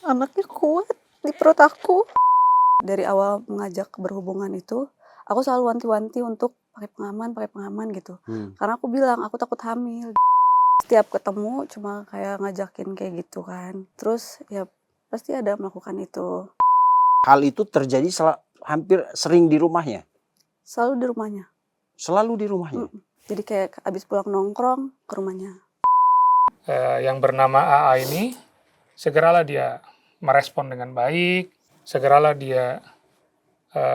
Anaknya kuat di perut aku. Dari awal mengajak berhubungan itu, aku selalu wanti-wanti untuk pakai pengaman gitu. Karena aku bilang aku takut hamil. Setiap ketemu cuma kayak ngajakin kayak gitu kan. Terus ya pasti ada melakukan itu. Hal itu terjadi hampir sering di rumahnya? Selalu di rumahnya. Selalu di rumahnya? Jadi kayak abis pulang nongkrong ke rumahnya. Yang bernama AA ini, segeralah dia merespon dengan baik, segeralah dia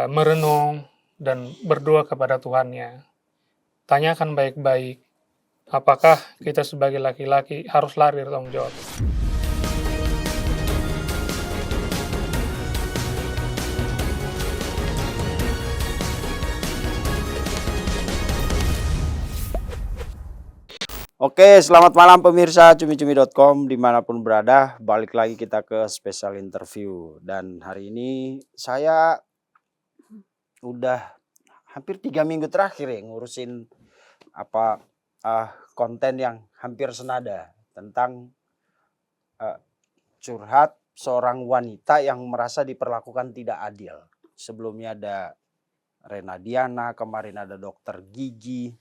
merenung dan berdoa kepada Tuhannya. Tanyakan baik-baik, apakah kita sebagai laki-laki harus lari dari tanggung jawab? Oke, selamat malam pemirsa cumi-cumi.com dimanapun berada. Balik lagi kita ke special interview. Dan hari ini saya udah hampir 3 minggu terakhir ya ngurusin konten yang hampir senada tentang curhat seorang wanita yang merasa diperlakukan tidak adil. Sebelumnya ada Rena Diana, kemarin ada dokter gigi.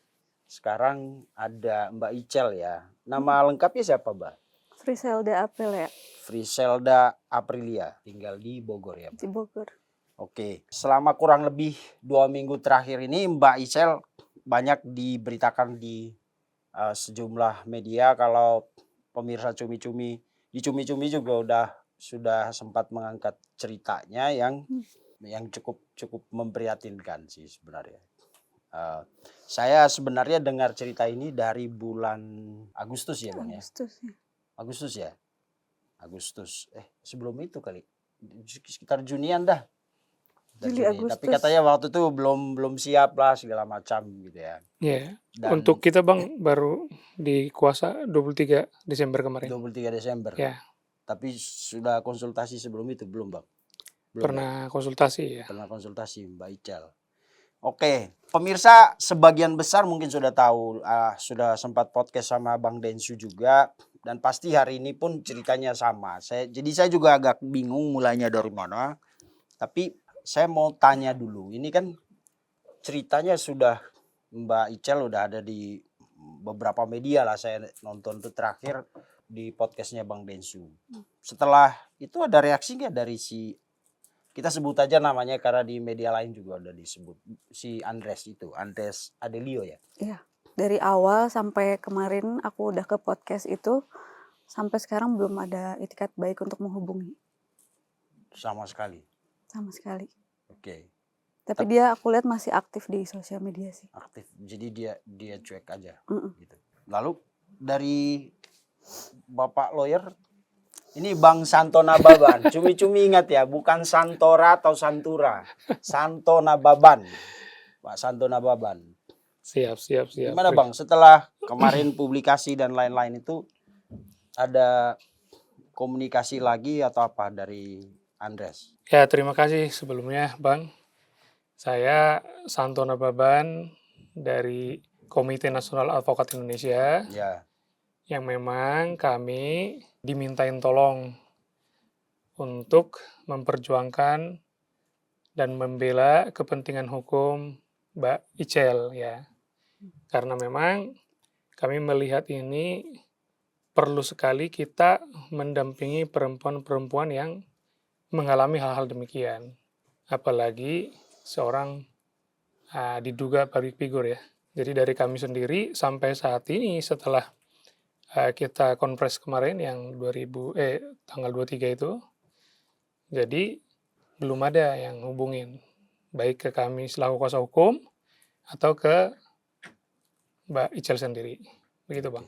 Sekarang ada Mbak Icel ya. Nama lengkapnya siapa, Mbak? Friselda Aprilia. Friselda Aprilia, tinggal di Bogor ya, Mbak? Di Bogor. Oke, selama kurang lebih 2 minggu terakhir ini Mbak Icel banyak diberitakan di sejumlah media kalau pemirsa cumi-cumi di cumi-cumi juga sudah sempat mengangkat ceritanya yang cukup memprihatinkan sih sebenarnya. Saya sebenarnya dengar cerita ini dari bulan Agustus ya, Bang, ya? Agustus ya? Agustus. Sebelum itu kali. Sekitar Junian dah. Juli, Agustus. Tapi katanya waktu itu belum siap lah segala macam gitu ya. Iya. Untuk kita, Bang, baru dikuasa 23 Desember kemarin. 23 Desember. Ya. Tapi sudah konsultasi sebelum itu belum, Bang? Pernah konsultasi ya. Pernah konsultasi Mbak Icel. Oke, pemirsa sebagian besar mungkin sudah tahu, sudah sempat podcast sama Bang Densu juga, dan pasti hari ini pun ceritanya sama. Jadi saya juga agak bingung mulainya dari mana, tapi saya mau tanya dulu, ini kan ceritanya sudah Mbak Icel udah ada di beberapa media lah, saya nonton itu terakhir di podcastnya Bang Densu. Setelah itu ada reaksi nggak dari kita sebut aja namanya karena di media lain juga udah disebut, si Andres Adelio ya? Iya, dari awal sampai kemarin aku udah ke podcast itu, sampai sekarang belum ada itikat baik untuk menghubungi. Sama sekali? Sama sekali. Oke. Tapi dia aku lihat masih aktif di sosial media sih. Aktif, jadi dia cuek aja gitu. Lalu dari Bapak lawyer, ini Bang Santo Nababan, cumi-cumi ingat ya, bukan Santora atau Santura, Santo Nababan, Pak Santo Nababan. Siap. Gimana Bang, setelah kemarin publikasi dan lain-lain itu, ada komunikasi lagi atau apa dari Andres? Ya, terima kasih sebelumnya, Bang. Saya Santo Nababan dari Komite Nasional Advokat Indonesia. Ya. Yang memang kami dimintain tolong untuk memperjuangkan dan membela kepentingan hukum Mbak Icel ya. Karena memang kami melihat ini perlu sekali kita mendampingi perempuan-perempuan yang mengalami hal-hal demikian. Apalagi seorang diduga public figure ya. Jadi dari kami sendiri sampai saat ini setelah kita konfres kemarin yang tanggal 23 itu, jadi belum ada yang hubungin baik ke kami selaku kuasa hukum atau ke Mbak Icel sendiri, begitu Bang.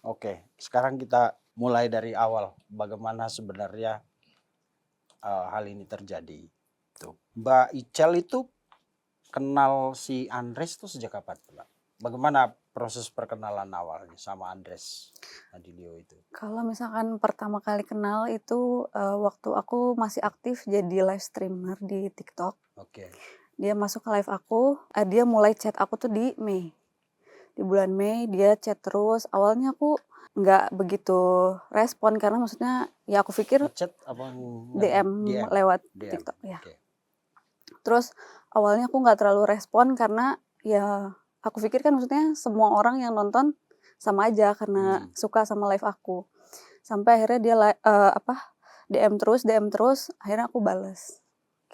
Oke, sekarang kita mulai dari awal bagaimana sebenarnya hal ini terjadi. Tuh, Mbak Icel itu kenal si Andres itu sejak kapan, Mbak? Bagaimana proses perkenalan awalnya sama Andres Adelio itu? Kalau misalkan pertama kali kenal itu waktu aku masih aktif jadi live streamer di TikTok. Oke. Dia masuk ke live aku, dia mulai chat aku tuh di Mei. Di bulan Mei dia chat terus. Awalnya aku nggak begitu respon karena maksudnya ya aku pikir Chat apa DM lewat DM. TikTok ya. Oke. Terus awalnya aku nggak terlalu respon karena ya aku pikir kan maksudnya semua orang yang nonton sama aja karena suka sama live aku. Sampai akhirnya dia DM terus, akhirnya aku bales.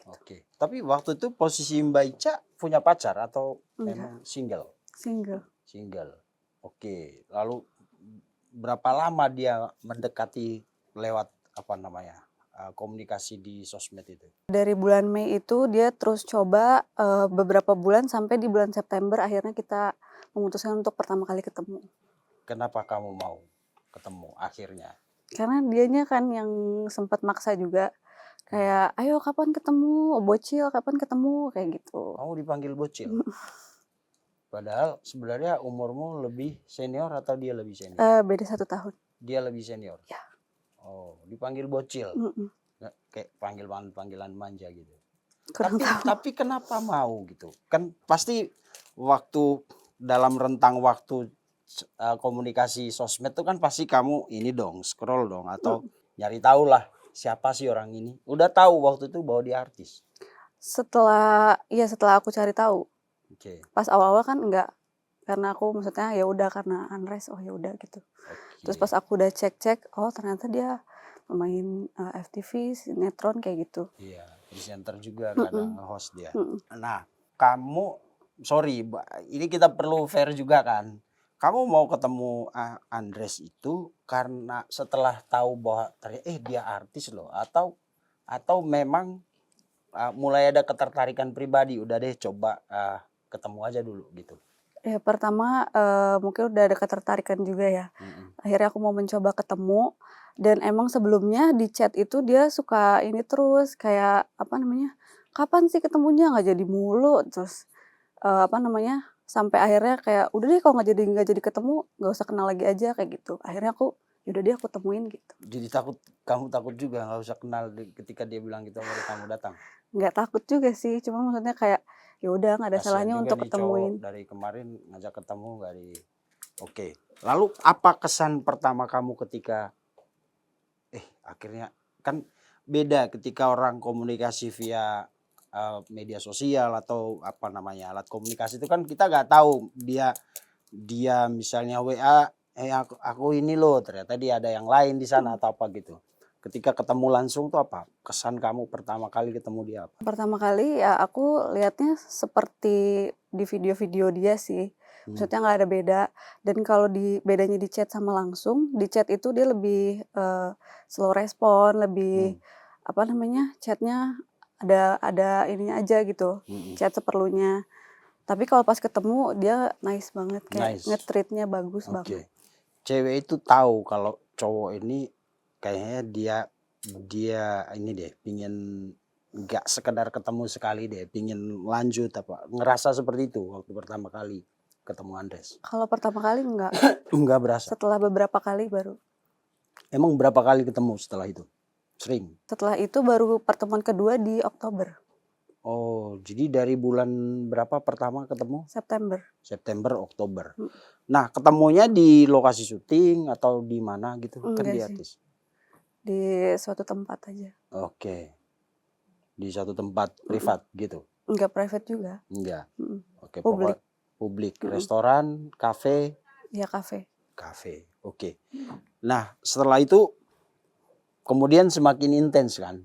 Oke. Tapi waktu itu posisi Mbak Ica punya pacar atau Enggak, memang single? single. Single. Oke. Lalu berapa lama dia mendekati lewat apa namanya komunikasi di sosmed itu? Dari bulan Mei itu dia terus coba beberapa bulan sampai di bulan September akhirnya kita memutuskan untuk pertama kali ketemu. Kenapa kamu mau ketemu akhirnya? Karena dianya kan yang sempat maksa juga. Kayak, ayo kapan ketemu, bocil kapan ketemu, kayak gitu. Kamu dipanggil bocil? Padahal sebenarnya umurmu lebih senior atau dia lebih senior? Beda 1 tahun. Dia lebih senior? Ya. Oh, dipanggil bocil? Mm-mm. Kayak panggilan manja gitu. Kurang tahu. Tapi kenapa mau gitu? Kan pasti waktu dalam rentang waktu komunikasi sosmed itu kan pasti kamu ini dong, scroll dong atau nyari tahu lah siapa sih orang ini. Udah tahu waktu itu bahwa dia artis. Setelah aku cari tahu. Oke. Pas awal-awal kan enggak, karena aku maksudnya ya udah karena unrest, oh ya udah gitu. Terus pas aku udah cek-cek, oh ternyata dia pemain FTV, sinetron kayak gitu. Iya, presenter juga kadang host dia. Nah, kamu sorry, ini kita perlu fair juga kan. Kamu mau ketemu Andres itu karena setelah tahu bahwa dia artis loh atau memang mulai ada ketertarikan pribadi, udah deh coba ketemu aja dulu gitu. Ya pertama mungkin udah ada ketertarikan juga ya. Akhirnya aku mau mencoba ketemu dan emang sebelumnya di chat itu dia suka ini terus kayak kapan sih ketemunya, nggak jadi mulu, terus sampai akhirnya kayak udah deh kalau nggak jadi ketemu nggak usah kenal lagi aja kayak gitu. Akhirnya aku yaudah deh aku temuin gitu. Jadi kamu takut juga nggak usah kenal ketika dia bilang gitu baru kamu datang? Nggak takut juga sih, cuma maksudnya kayak ya udah nggak ada Kasian salahnya juga untuk nih ketemuin. cowok dari kemarin ngajak ketemu nggak di. Oke. Lalu apa kesan pertama kamu ketika akhirnya kan beda ketika orang komunikasi via media sosial atau apa namanya alat komunikasi itu kan kita nggak tahu dia misalnya WA aku ini loh ternyata dia ada yang lain di sana atau apa gitu. Ketika ketemu langsung tuh apa kesan kamu pertama kali ketemu dia apa? Pertama kali ya aku lihatnya seperti di video-video dia sih. Maksudnya nggak ada beda. Dan kalau bedanya di chat sama langsung, di chat itu dia lebih slow respon, lebih chatnya ada ininya aja gitu. Chat seperlunya. Tapi kalau pas ketemu dia nice banget, kayak nge-treatnya bagus banget. Cewek itu tahu kalau cowok ini kayaknya dia ini deh pingin nggak sekedar ketemu sekali deh, pingin lanjut apa, ngerasa seperti itu waktu pertama kali ketemu Andres? Kalau pertama kali enggak. Enggak berasa. Setelah beberapa kali baru. Emang berapa kali ketemu setelah itu? Sering? Setelah itu baru pertemuan kedua di Oktober. Oh, jadi dari bulan berapa pertama ketemu? September. September, Oktober. Nah, ketemunya di lokasi syuting atau di mana gitu? Kan di artis. Di suatu tempat aja. Oke. Di suatu tempat privat gitu? Enggak private juga. Enggak. Oke, publik. Restoran, kafe? Ya, kafe. Kafe. Oke. Nah, setelah itu kemudian semakin intens kan?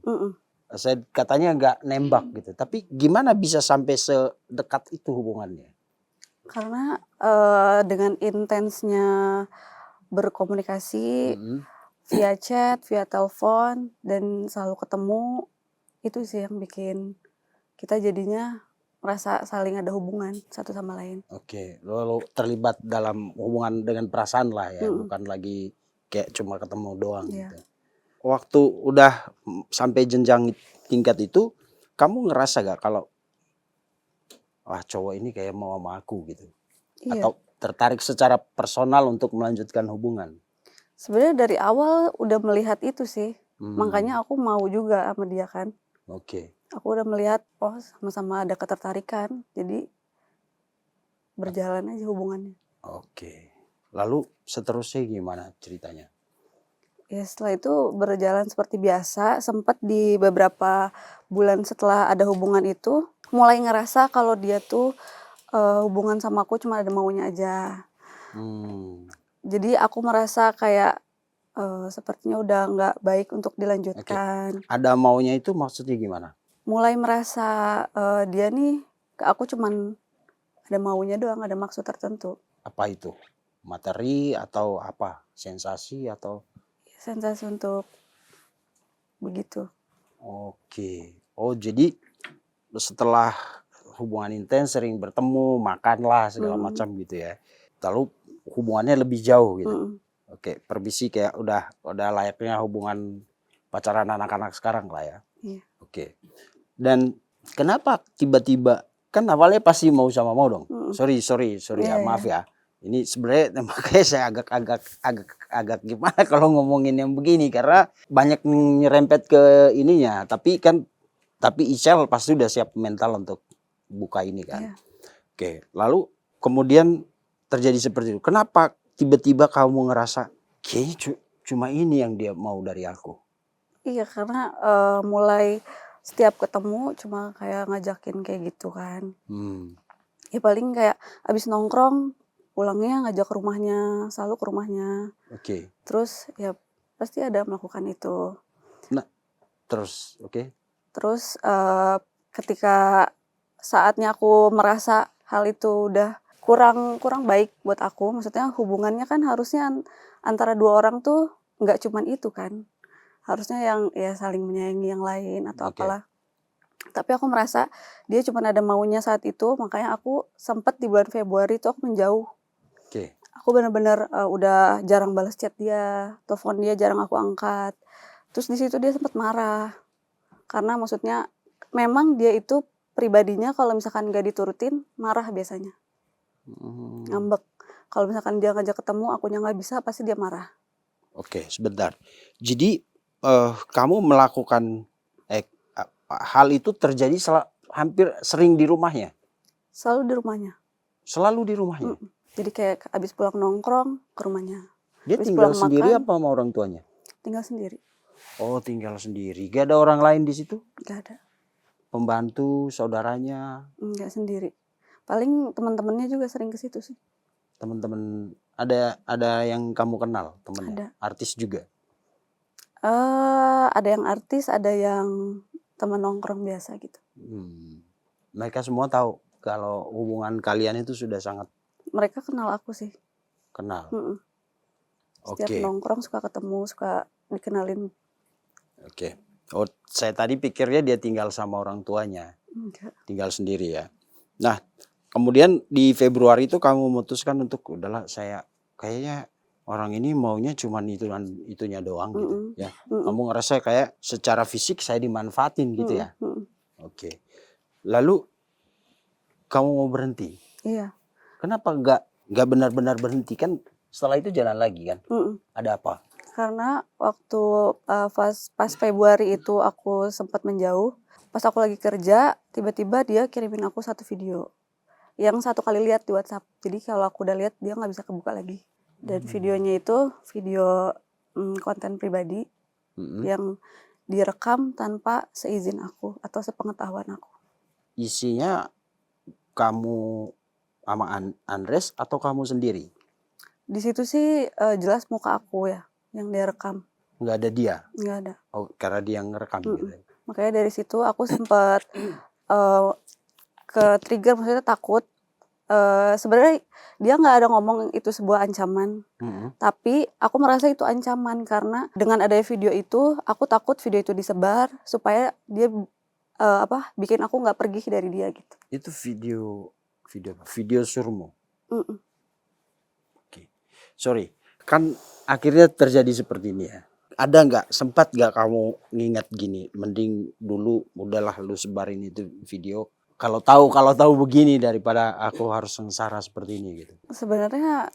Saya katanya nggak nembak gitu. Tapi gimana bisa sampai sedekat itu hubungannya? Karena dengan intensnya berkomunikasi via chat, via telepon, dan selalu ketemu, itu sih yang bikin kita jadinya merasa saling ada hubungan satu sama lain. Oke, lalu terlibat dalam hubungan dengan perasaan lah ya, bukan lagi kayak cuma ketemu doang gitu. Waktu udah sampai jenjang tingkat itu, kamu ngerasa gak kalau wah cowok ini kayak mau sama aku gitu? Iya. Atau tertarik secara personal untuk melanjutkan hubungan? Sebenarnya dari awal udah melihat itu sih, makanya aku mau juga sama dia kan. Oke. Aku udah melihat, oh sama-sama ada ketertarikan, jadi berjalan aja hubungannya. Oke. Lalu seterusnya gimana ceritanya? Ya setelah itu berjalan seperti biasa, sempat di beberapa bulan setelah ada hubungan itu, mulai ngerasa kalau dia tuh, hubungan sama aku cuma ada maunya aja. Hmm, Jadi aku merasa kayak, sepertinya udah nggak baik untuk oke. dilanjutkan. Ada maunya itu maksudnya gimana? Mulai merasa, dia nih ke aku cuman ada maunya doang, ada maksud tertentu. Apa itu? Materi atau apa? Sensasi atau? Sensasi untuk begitu. Oke. Oh jadi setelah hubungan intens sering bertemu, makanlah segala Mhm, macam gitu ya. Lalu hubungannya lebih jauh gitu. mhm, Oke, permisi kayak udah layaknya hubungan pacaran anak-anak sekarang lah ya. iya. Oke. Dan kenapa tiba-tiba kan awalnya pasti mau sama mau dong. Mhm, Sorry iya ya, iya. maaf ya. Ini sebenarnya makanya saya agak gimana kalau ngomongin yang begini karena banyak nyerempet ke ininya. Tapi Ical pasti udah siap mental untuk buka ini kan. Iya. Oke, lalu kemudian terjadi seperti itu. Kenapa tiba-tiba kamu ngerasa kayaknya cuma ini yang dia mau dari aku? Iya karena, mulai setiap ketemu cuma kayak ngajakin kayak gitu kan. Hmm, Ya paling kayak abis nongkrong, pulangnya ngajak ke rumahnya, selalu ke rumahnya. oke. Terus ya pasti ada melakukan itu. Nah, terus oke. Terus, ketika saatnya aku merasa hal itu udah kurang kurang baik buat aku, maksudnya hubungannya kan harusnya antara 2 orang tuh nggak cuman itu kan, harusnya yang ya saling menyayangi yang lain atau Oke. apalah. Tapi aku merasa dia cuman ada maunya saat itu, makanya aku sempet di bulan Februari itu aku menjauh. Oke. Aku bener-bener, udah jarang balas chat dia, telepon dia jarang aku angkat. Terus di situ dia sempet marah. Karena maksudnya memang dia itu pribadinya kalau misalkan nggak diturutin marah biasanya, Hmm, ngambek. Kalau misalkan dia ngajak ketemu akunya nggak bisa pasti dia marah. oke, sebentar. Jadi kamu melakukan hal itu terjadi hampir sering di rumahnya? Selalu di rumahnya, Selalu di rumahnya? mhm. Jadi kayak abis pulang nongkrong ke rumahnya, Dia abis tinggal pulang sendiri makan apa sama orang tuanya? tinggal sendiri, Oh, tinggal sendiri. Gak ada orang lain di situ? nggak ada, Pembantu, saudaranya, nggak sendiri. Paling teman-temannya juga sering ke situ sih, teman-teman ada yang kamu kenal temennya? ada. Artis juga? Ada yang artis, ada yang teman nongkrong biasa gitu. Hmm. Mereka semua tahu kalau hubungan kalian itu sudah sangat Mereka kenal aku sih, kenal. mhm. Setiap Oke, nongkrong suka ketemu, suka dikenalin. oke. Oh, saya tadi pikirnya dia tinggal sama orang tuanya, Enggak. tinggal sendiri ya. Nah, kemudian di Februari itu kamu memutuskan untuk udahlah saya kayaknya orang ini maunya cuman itunya doang gitu Mhm, ya. mhm, Kamu ngerasa kayak secara fisik saya dimanfaatin gitu mhm, ya. mhm. Oke. Lalu kamu mau berhenti. Iya, Kenapa nggak benar-benar berhenti kan setelah itu jalan lagi kan? mhm. Ada apa? Karena waktu, pas Februari itu aku sempat menjauh, pas aku lagi kerja, tiba-tiba dia kirimin aku satu video, yang satu kali lihat di WhatsApp. Jadi kalau aku udah lihat dia nggak bisa kebuka lagi. Dan videonya itu video, konten pribadi Mm-mm. yang direkam tanpa seizin aku atau sepengetahuan aku. Isinya kamu sama Andres atau kamu sendiri? Di situ sih, jelas muka aku ya, yang dia rekam, Nggak ada dia? nggak ada. Oh, karena dia yang ngerekam Mhm. gitu. Makanya dari situ aku sempet, ke-trigger, maksudnya takut, sebenarnya dia nggak ada ngomong itu sebuah ancaman, Mm-mm. tapi aku merasa itu ancaman karena dengan adanya video itu, aku takut video itu disebar supaya dia, bikin aku nggak pergi dari dia gitu. Itu video surmu. Mhm, Oke. Sorry, kan akhirnya terjadi seperti ini ya. Ada nggak sempat nggak kamu ngingat gini, mending dulu udahlah lu sebarin itu video. Kalau tahu begini daripada aku harus sengsara seperti ini gitu. sebenarnya,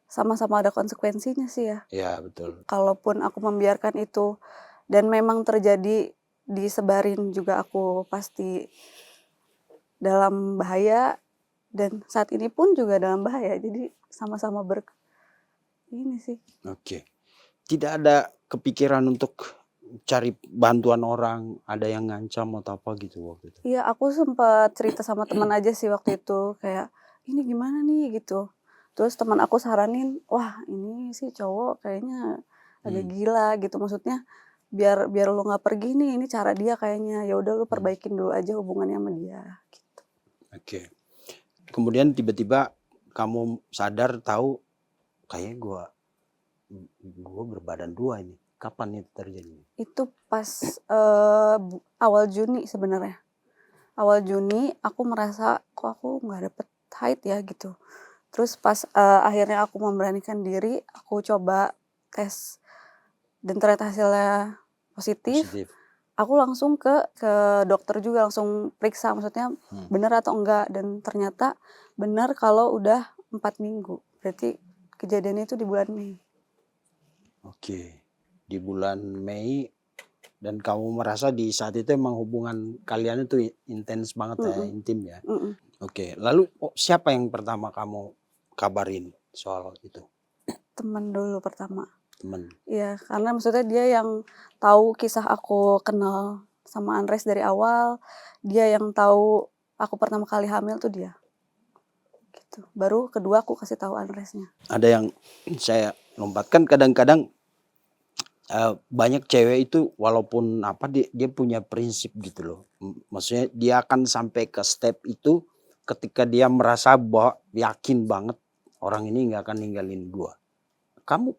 sama-sama ada konsekuensinya sih ya. Ya betul. Kalaupun aku membiarkan itu dan memang terjadi disebarin juga aku pasti dalam bahaya dan saat ini pun juga dalam bahaya. Jadi sama-sama ini sih. Oke. Tidak ada kepikiran untuk cari bantuan orang, ada yang ngancam atau apa gitu waktu itu? Iya, aku sempat cerita sama teman aja sih waktu itu, kayak, "Ini gimana nih?" gitu. Terus teman aku saranin, "Wah, ini sih cowok kayaknya agak gila," gitu. Maksudnya biar biar lu nggak pergi nih, ini cara dia kayaknya. Ya udah lu perbaikin dulu aja hubungannya sama dia, gitu. Oke. Kemudian tiba-tiba kamu sadar tahu kayaknya gua berbadan 2 ini. Kapan itu terjadi? Itu pas awal Juni sebenarnya. Awal Juni aku merasa kok aku nggak dapet haid ya gitu. Terus pas akhirnya aku memberanikan diri, aku coba tes dan ternyata hasilnya positif. Positif. Aku langsung ke dokter juga, langsung periksa maksudnya benar atau enggak, dan ternyata benar kalau udah 4 minggu. Berarti kejadiannya itu di bulan Mei. Oke. Di bulan Mei dan kamu merasa di saat itu emang hubungan kalian itu intens banget ya, intim ya. Oke, lalu siapa yang pertama kamu kabarin soal itu? Temen dulu pertama. Temen. Iya, karena maksudnya dia yang tahu kisah aku kenal sama Andres dari awal, dia yang tahu aku pertama kali hamil tuh dia. Gitu. Baru kedua aku kasih tahu Andresnya. Ada yang saya lompatkan kadang-kadang banyak cewek itu walaupun apa dia punya prinsip gitu loh. Maksudnya dia akan sampai ke step itu ketika dia merasa bahwa yakin banget orang ini nggak akan ninggalin gua. Kamu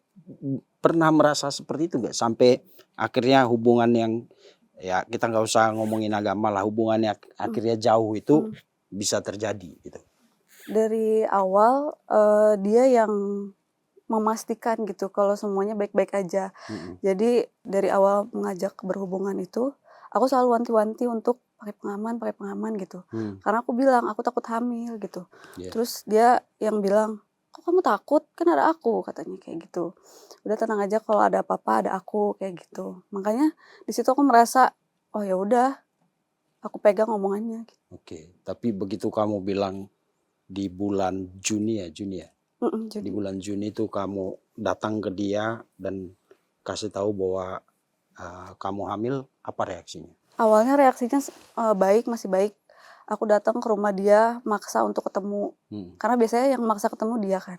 pernah merasa seperti itu nggak? Sampai akhirnya hubungan yang ya kita nggak usah ngomongin agama lah, hubungannya akhirnya jauh itu bisa terjadi gitu. Dari awal dia yang memastikan gitu kalau semuanya baik-baik aja. Jadi dari awal mengajak berhubungan itu, aku selalu wanti-wanti untuk pakai pengaman gitu. Karena aku bilang aku takut hamil gitu. Terus dia yang bilang, "Kok kamu takut? Kan ada aku," katanya kayak gitu. "Udah tenang aja, kalau ada apa-apa ada aku," kayak gitu. Makanya di situ aku merasa, oh ya udah, aku pegang omongannya. Oke, tapi begitu kamu bilang di bulan Juni ya, di bulan Juni itu kamu datang ke dia dan kasih tahu bahwa kamu hamil, apa reaksinya? Awalnya reaksinya baik, masih baik. Aku datang ke rumah dia, maksa untuk ketemu. Karena biasanya yang maksa ketemu dia kan.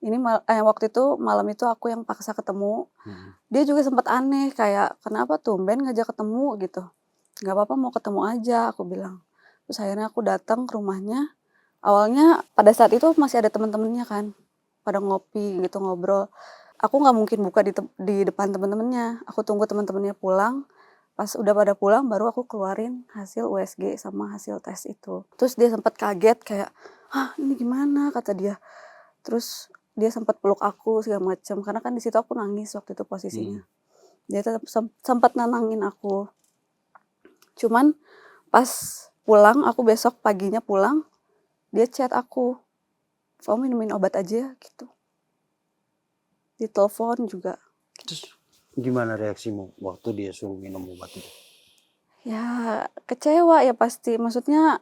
Ini waktu itu malam itu aku yang paksa ketemu. Dia juga sempat aneh, kayak kenapa tumben ngajak ketemu gitu. Gak apa-apa, mau ketemu aja, aku bilang. Terus akhirnya aku datang ke rumahnya. Awalnya pada saat itu masih ada teman-temannya kan, pada ngopi gitu, ngobrol. Aku nggak mungkin buka di depan teman-temannya. Aku tunggu teman-temannya pulang. Pas udah pada pulang baru aku keluarin hasil USG sama hasil tes itu. Terus dia sempat kaget kayak, "Hah, ini gimana?" kata dia. Terus dia sempat peluk aku segala macam, karena kan di situ aku nangis waktu itu posisinya. Dia tetap sempat nenangin aku. Cuman pas pulang, aku besok paginya pulang, dia chat aku, "Kamu minumin obat aja," gitu. Di telepon juga. Terus gimana reaksimu waktu dia suruh minum obat itu? Ya kecewa ya pasti, maksudnya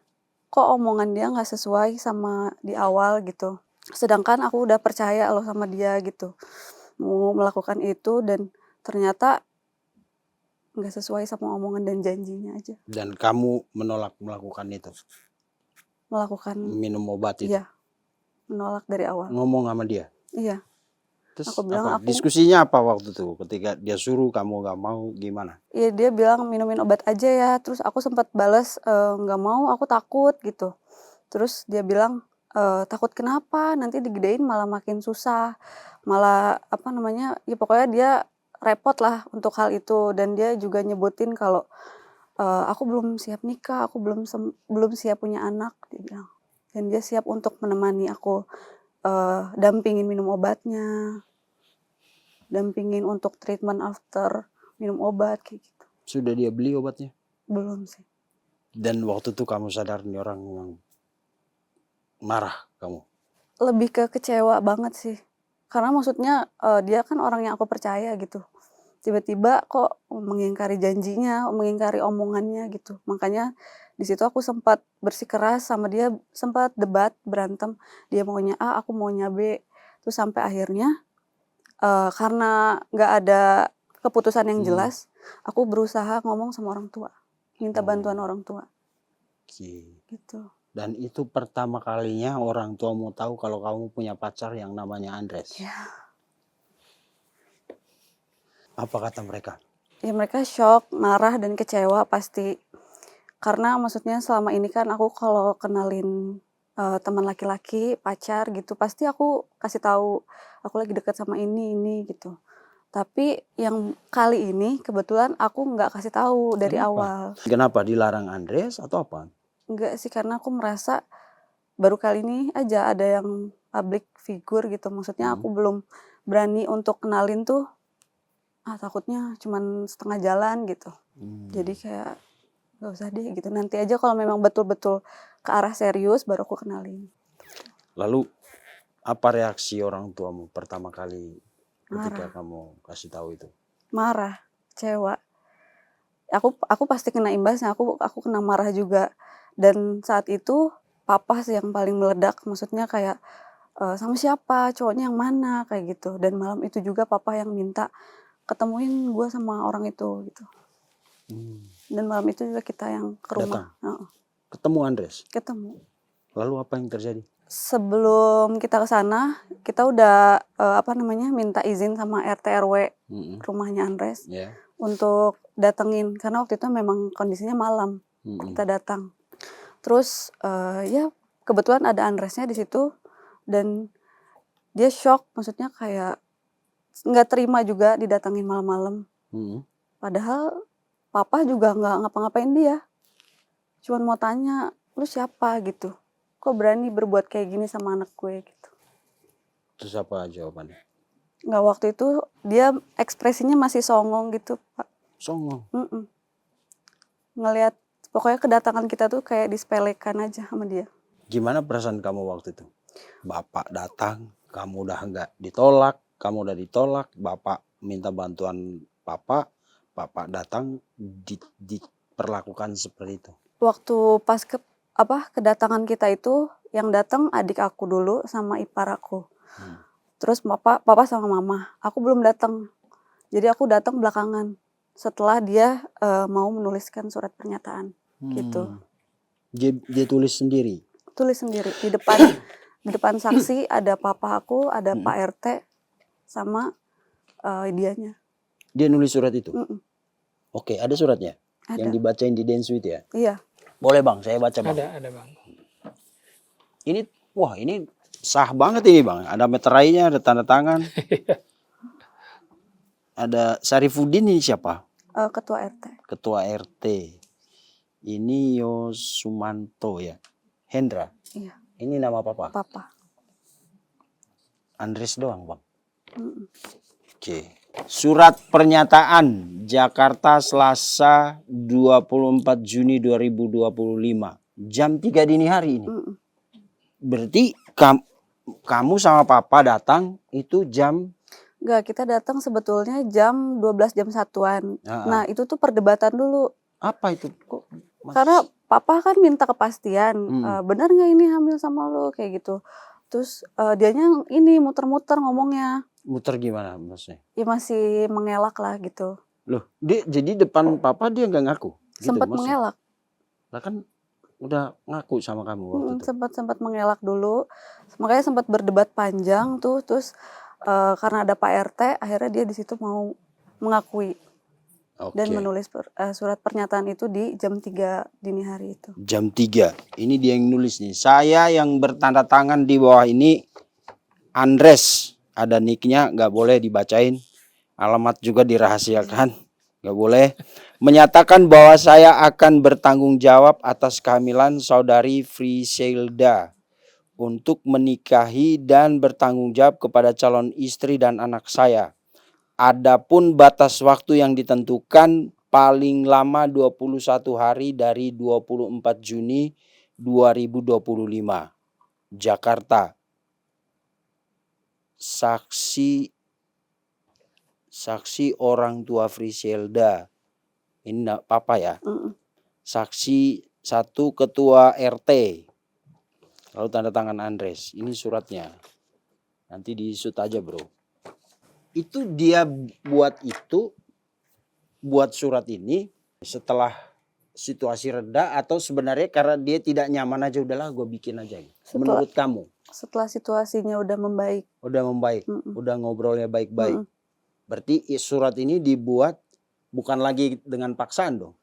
kok omongan dia nggak sesuai sama di awal gitu. Sedangkan aku udah percaya loh sama dia gitu, mau melakukan itu, dan ternyata nggak sesuai sama omongan dan janjinya aja. Dan kamu menolak melakukan itu? Melakukan, Minum obat itu? iya, menolak dari awal. Ngomong sama dia? Iya, Terus aku bilang apa? Diskusinya apa waktu itu? Ketika dia suruh kamu gak mau gimana? Iya, dia bilang minumin obat aja ya. Terus aku sempat balas, nggak mau, aku takut gitu. Terus dia bilang, takut kenapa? Nanti digedein malah makin susah. Malah apa namanya? Ya pokoknya dia repot lah untuk hal itu, dan dia juga nyebutin kalau aku belum siap nikah, aku belum siap punya anak, dia bilang. Dan dia siap untuk menemani aku, dampingin minum obatnya, dampingin untuk treatment after minum obat kayak gitu. Sudah dia beli obatnya? Belum sih. Dan waktu itu kamu sadar nih orang memang marah kamu? Lebih ke kecewa banget sih. Karena maksudnya dia kan orang yang aku percaya gitu. tiba-tiba kok mengingkari janjinya, mengingkari omongannya gitu. Makanya di situ aku sempat bersikeras sama dia, sempat debat, berantem. Dia maunya A, aku maunya B. Terus sampai akhirnya karena nggak ada keputusan yang jelas, aku berusaha ngomong sama orang tua, minta bantuan orang tua. Gitu. Dan itu pertama kalinya orang tuamu tahu kalau kamu punya pacar yang namanya Andres. Ya. Apa kata mereka? Ya mereka shock, marah dan kecewa pasti. Karena maksudnya selama ini kan aku kalau kenalin teman laki-laki, pacar gitu, pasti aku kasih tahu aku lagi dekat sama ini gitu. Tapi yang kali ini kebetulan aku nggak kasih tahu dari awal. Kenapa dilarang Andres atau apa? Enggak sih, karena aku merasa baru kali ini aja ada yang public figure gitu. Maksudnya aku belum berani untuk kenalin tuh. Takutnya cuman setengah jalan gitu. Jadi kayak gak usah deh gitu. Nanti aja kalau memang betul-betul ke arah serius baru aku kenalin. Lalu apa reaksi orang tuamu pertama kali ketika kamu kasih tahu itu? Marah, kecewa. Aku pasti kena imbasnya. Aku kena marah juga. Dan saat itu papa sih yang paling meledak. Maksudnya kayak sama siapa, cowoknya yang mana kayak gitu. Dan malam itu juga papa yang minta ketemuin gue sama orang itu gitu. Dan malam itu juga kita yang ke rumah. Ketemu Andres? Ketemu. Lalu apa yang terjadi? Sebelum kita ke sana, kita udah minta izin sama RT RW rumahnya Andres untuk datengin, karena waktu itu memang kondisinya malam. Kita datang. Terus ya kebetulan ada Andresnya di situ dan dia shock, maksudnya kayak nggak terima juga didatangin malam-malam. Padahal papa juga nggak ngapa-ngapain dia. Cuman mau tanya, lu siapa gitu. Kok berani berbuat kayak gini sama anak gue gitu. Terus apa jawabannya? Nggak, waktu itu dia ekspresinya masih songong gitu, Pak. Songong? Ngelihat pokoknya kedatangan kita tuh kayak disepelekan aja sama dia. Gimana perasaan kamu waktu itu? Bapak datang, kamu udah nggak ditolak, kamu udah ditolak, bapak minta bantuan papa datang diperlakukan seperti itu. Waktu pas kedatangan kita itu yang datang adik aku dulu sama ipar aku. Terus papa sama mama. Aku belum datang. Jadi aku datang belakangan setelah dia mau menuliskan surat pernyataan gitu. Dia tulis sendiri. Tulis sendiri di depan saksi ada papa aku, ada Pak RT sama dianya. Dia nulis surat itu? Oke, ada suratnya? Ada. Yang dibacain di Densu itu ya? Iya. Boleh bang, saya baca bang. Ada bang. Ini sah banget ini bang. Ada meterainya, ada tanda tangan. Ada Sarifudin, ini siapa? Ketua RT. Ketua RT. Ini Yosumanto ya? Hendra? Iya. Ini nama papa? Papa. Andres doang bang? Oke. Surat pernyataan Jakarta Selasa 24 Juni 2025. Jam 3 dini hari ini. Berarti kamu sama papa datang itu jam? Enggak, kita datang sebetulnya jam 12 jam 1-an. Nah itu tuh perdebatan dulu. Apa itu? Kok karena papa kan minta kepastian. Benar gak ini hamil sama lo kayak gitu. Terus dianya ini muter-muter ngomongnya. Muter gimana maksudnya? Ya masih mengelak lah gitu. Loh, jadi depan papa dia nggak ngaku? Gitu, sempat mengelak. Lah kan udah ngaku sama kamu waktu itu. Sempat mengelak dulu. Makanya sempat berdebat panjang tuh. Terus karena ada Pak RT, akhirnya dia di situ mau mengakui. Dan menulis surat pernyataan itu di jam 3 dini hari itu. Jam 3. Ini dia yang nulis nih. Saya yang bertanda tangan di bawah ini Andres. Ada nicknya, nggak boleh dibacain. Alamat juga dirahasiakan, nggak boleh. Menyatakan bahwa saya akan bertanggung jawab atas kehamilan saudari Friselda untuk menikahi dan bertanggung jawab kepada calon istri dan anak saya. Adapun batas waktu yang ditentukan paling lama 21 hari dari 24 Juni 2025. Jakarta. Saksi saksi orang tua Friselda. Ini papa ya. Saksi 1 ketua RT. Lalu tanda tangan Andres. Ini suratnya. Nanti di-shoot aja, bro. Itu dia buat surat ini setelah situasi reda atau sebenarnya karena dia tidak nyaman aja, udahlah gue bikin aja. Menurut kamu? Setelah situasinya udah membaik. Udah ngobrolnya baik-baik. Berarti surat ini dibuat bukan lagi dengan paksaan dong.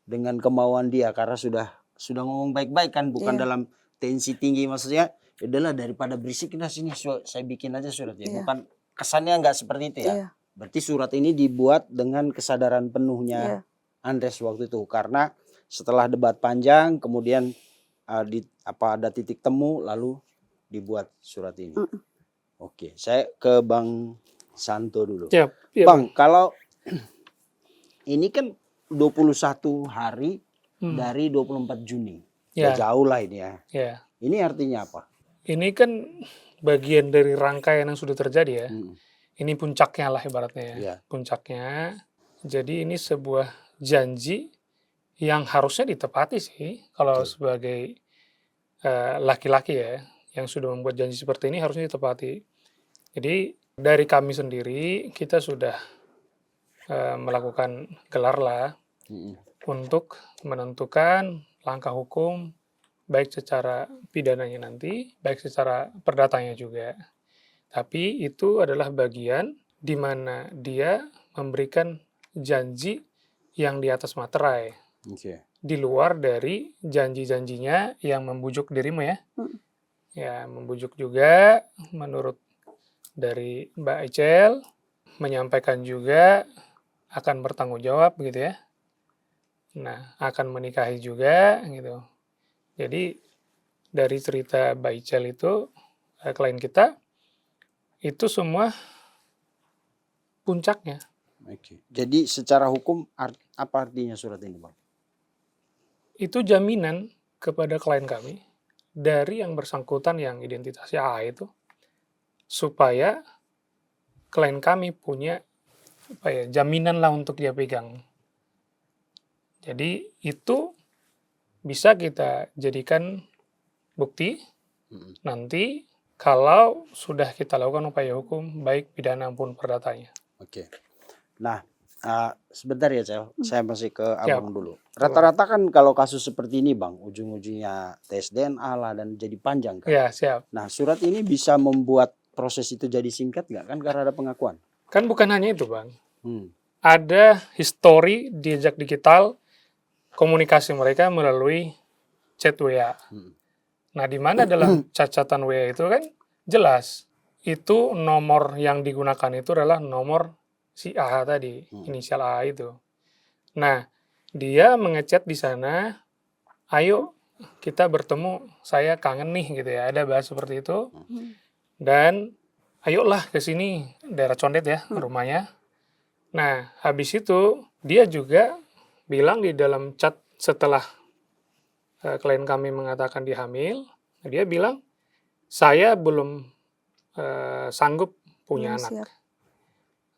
Dengan kemauan dia karena sudah ngomong baik-baik kan, bukan dalam tensi tinggi, maksudnya udahlah daripada berisik nah sini saya bikin aja suratnya. Bukan kesannya nggak seperti itu ya. Berarti surat ini dibuat dengan kesadaran penuhnya Andres waktu itu karena setelah debat panjang kemudian ada titik temu lalu dibuat surat ini. Oke, saya ke Bang Santo dulu. Bang, kalau ini kan 21 hari dari 24 Juni. Ya. Jauh lah ini ya. Ini artinya apa? Ini kan bagian dari rangkaian yang sudah terjadi ya. Ini puncaknya lah ibaratnya ya. Puncaknya. Jadi ini sebuah janji yang harusnya ditepati sih. Kalau sebagai laki-laki ya, yang sudah membuat janji seperti ini harusnya ditepati. Jadi dari kami sendiri kita sudah melakukan gelar lah untuk menentukan langkah hukum baik secara pidananya nanti, baik secara perdatanya juga. Tapi itu adalah bagian di mana dia memberikan janji yang di atas materai. Di luar dari janji-janjinya yang membujuk dirimu ya. Ya, membujuk juga menurut dari Mbak Icel, menyampaikan juga akan bertanggung jawab gitu ya. Nah, akan menikahi juga gitu. Jadi dari cerita Mbak Icel itu, klien kita, itu semua puncaknya. Jadi secara hukum apa artinya surat ini, Bang? Itu jaminan kepada klien kami dari yang bersangkutan yang identitasnya A itu, supaya klien kami punya jaminan lah untuk dia pegang. Jadi itu bisa kita jadikan bukti nanti kalau sudah kita lakukan upaya hukum baik pidana maupun perdatanya. Nah, sebentar ya Cel, saya masih ke Abang dulu. Rata-rata kan kalau kasus seperti ini Bang, ujung-ujungnya tes DNA lah dan jadi panjang kan? Ya, siap. Nah, surat ini bisa membuat proses itu jadi singkat nggak kan karena ada pengakuan? Kan bukan hanya itu Bang. Ada histori di jejak digital komunikasi mereka melalui chat WA. Nah, di mana dalam catatan WA itu kan jelas itu nomor yang digunakan itu adalah nomor si A tadi, inisial A itu. Nah, dia mengechat di sana, ayo kita bertemu, saya kangen nih gitu ya, ada bahas seperti itu. Dan ayolah ke sini, daerah Condet ya, rumahnya. Nah, habis itu dia juga bilang di dalam chat setelah klien kami mengatakan dia hamil, dia bilang, saya belum sanggup punya anak.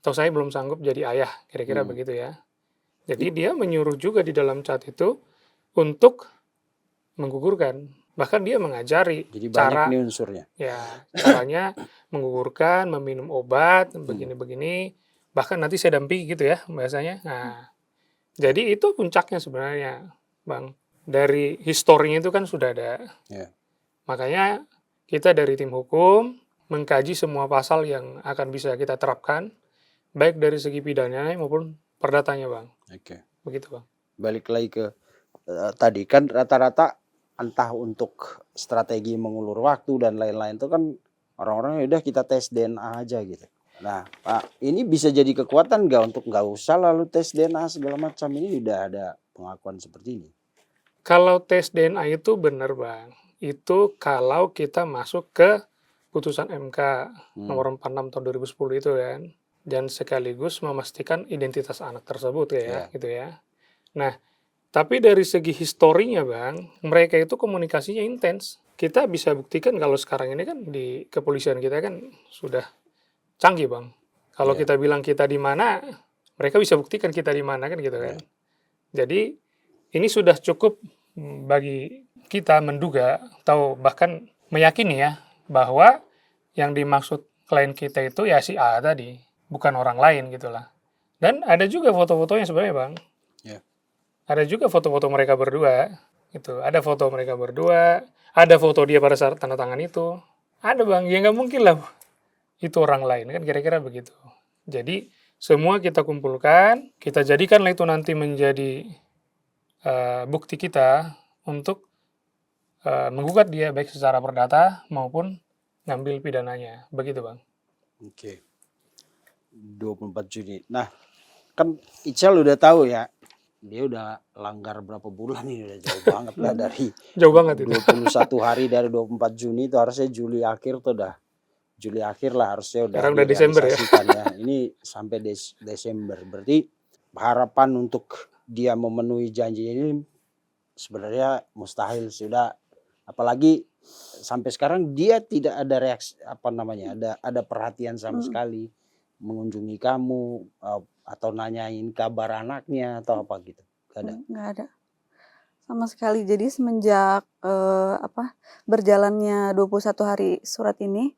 Atau saya belum sanggup jadi ayah, kira-kira begitu ya. Jadi dia menyuruh juga di dalam chat itu untuk menggugurkan. Bahkan dia mengajari jadi cara, banyak nih unsurnya. Ya, caranya menggugurkan, meminum obat, begini-begini. Bahkan nanti saya dampingi gitu ya bahasanya. Nah, jadi itu puncaknya sebenarnya, Bang. Dari historinya itu kan sudah ada. Makanya kita dari tim hukum mengkaji semua pasal yang akan bisa kita terapkan, baik dari segi pidananya maupun perdatanya, Bang. Begitu, Bang. Balik lagi ke tadi kan rata-rata entah untuk strategi mengulur waktu dan lain-lain itu kan orang-orang udah kita tes DNA aja gitu. Nah, Pak, ini bisa jadi kekuatan nggak untuk nggak usah lalu tes DNA segala macam, ini udah ada pengakuan seperti ini? Kalau tes DNA itu benar, Bang. Itu kalau kita masuk ke putusan MK nomor 46 tahun 2010 itu kan, dan sekaligus memastikan identitas anak tersebut gitu ya. Nah, tapi dari segi historinya Bang, mereka itu komunikasinya intens. Kita bisa buktikan kalau sekarang ini kan di kepolisian kita kan sudah canggih Bang. Kalau Iya. kita bilang kita di mana, mereka bisa buktikan kita di mana kan gitu kan. Jadi ini sudah cukup bagi kita menduga atau bahkan meyakini ya bahwa yang dimaksud klien kita itu ya si A tadi, bukan orang lain gitulah. Dan ada juga foto-fotonya sebenarnya Bang. Ya. Ada juga foto-foto mereka berdua. Gitu. Ada foto mereka berdua, ada foto dia pada saat tanda tangan itu. Ada Bang, ya nggak mungkin lah itu orang lain kan kira-kira begitu. Jadi semua kita kumpulkan, kita jadikanlah itu nanti menjadi bukti kita untuk menggugat dia baik secara perdata maupun ngambil pidananya. Begitu Bang. Oke. 24 Juni. Nah, kan Ical udah tahu ya, dia udah langgar berapa bulan ini, udah jauh banget lah dari Jauh banget itu. 21 hari dari 24 Juni itu harusnya Juli akhir tuh udah. Juli akhir lah harusnya udah Sekarang udah Desember ya. direalisasikan ya. Ini sampai Desember. Berarti harapan untuk dia memenuhi janji ini sebenarnya mustahil sudah. Apalagi sampai sekarang dia tidak ada reaksi ada perhatian sama sekali mengunjungi kamu atau nanyain kabar anaknya atau apa gitu. Gak ada. Nggak ada sama sekali. Jadi semenjak berjalannya 21 hari surat ini,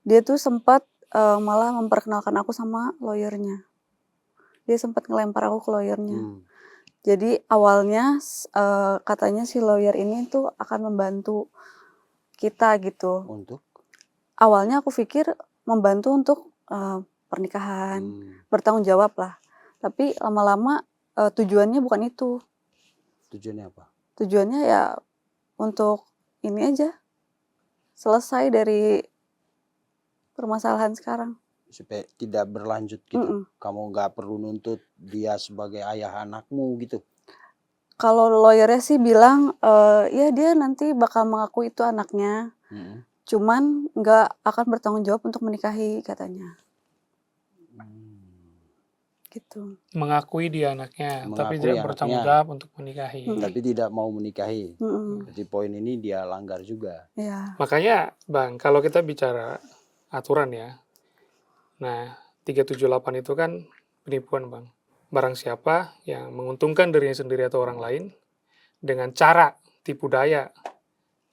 dia tuh sempat malah memperkenalkan aku sama lawyernya. Dia sempat ngelempar aku ke lawyernya. Jadi awalnya katanya si lawyer ini tuh akan membantu kita gitu. Untuk? Awalnya aku pikir membantu untuk pernikahan, bertanggung jawab lah. Tapi lama-lama tujuannya bukan itu. Tujuannya apa? Tujuannya ya untuk ini aja, selesai dari permasalahan sekarang. Supaya tidak berlanjut gitu. Kamu nggak perlu nuntut dia sebagai ayah anakmu gitu. Kalau lawyernya sih bilang ya dia nanti bakal mengaku itu anaknya, cuman nggak akan bertanggung jawab untuk menikahi katanya. Gitu. Mengakui dia anaknya, tapi tidak bertanggung jawab untuk menikahi. Tapi tidak mau menikahi. Jadi poin ini dia langgar juga. Ya. Makanya Bang, kalau kita bicara aturan ya, nah 378 itu kan penipuan Bang. Barang siapa yang menguntungkan dirinya sendiri atau orang lain dengan cara tipu daya,